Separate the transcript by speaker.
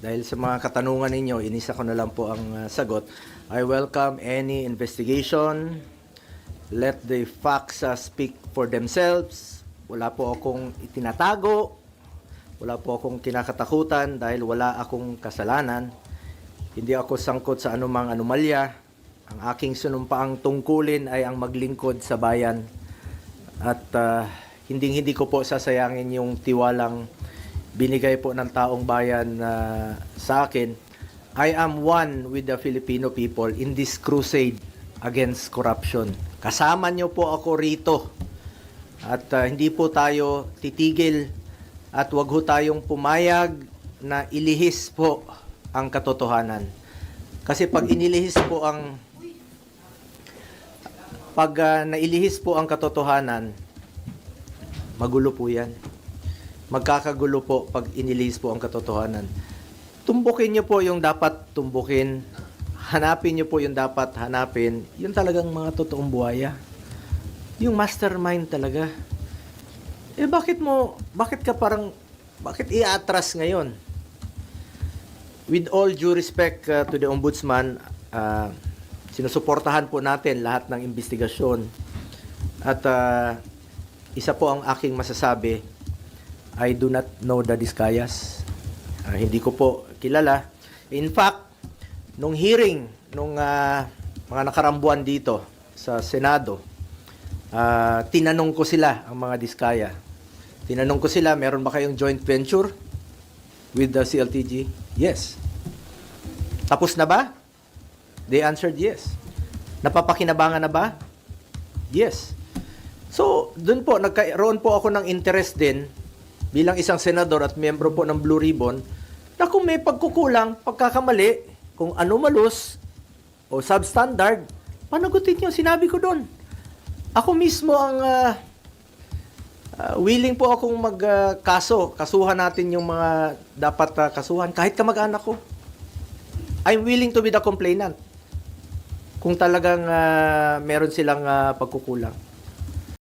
Speaker 1: Dahil sa mga katanungan ninyo, inisa ko na lang po ang sagot. I welcome any investigation. Let the facts speak for themselves. Wala po akong itinatago. Wala po akong kinakatakutan dahil wala akong kasalanan. Hindi ako sangkot sa anumang anomalya. Ang aking sinumpaang tungkulin ay ang maglingkod sa bayan. At hindi ko po sasayangin yung tiwalang binigay po ng taong bayan sa akin. I am one with the Filipino people in this crusade against corruption. Kasama niyo po ako rito. At hindi po tayo titigil at wag ho tayong pumayag na ilihis po ang katotohanan. Kasi pag nailihis po ang katotohanan, magulo po yan. Magkakagulo po pag inilihis po ang katotohanan. Tumbukin niyo po yung dapat tumbukin. Hanapin niyo po yung dapat hanapin. Yun talagang mga totoong buhaya. Yung mastermind talaga. Bakit i-atras ngayon? With all due respect to the Ombudsman, sinusuportahan po natin lahat ng investigasyon. At isa po ang aking masasabi, I do not know the Discayas. Hindi ko po kilala. In fact, nung hearing, nung mga nakarambuan dito sa Senado, tinanong ko sila, ang mga Diskaya. Tinanong ko sila, meron ba kayong joint venture with the CLTG? Yes. Tapos na ba? They answered yes. Napapakinabangan na ba? Yes. So, dun po, nagkaroon po ako ng interest din bilang isang senador at miyembro po ng Blue Ribbon, na kung may pagkukulang, pagkakamali, kung anomalous o substandard, panagutin niyo, sinabi ko doon. Ako mismo ang willing po akong kasuhan natin yung mga dapat kasuhan, kahit kamag-anak ko. I'm willing to be the complainant kung talagang meron silang pagkukulang.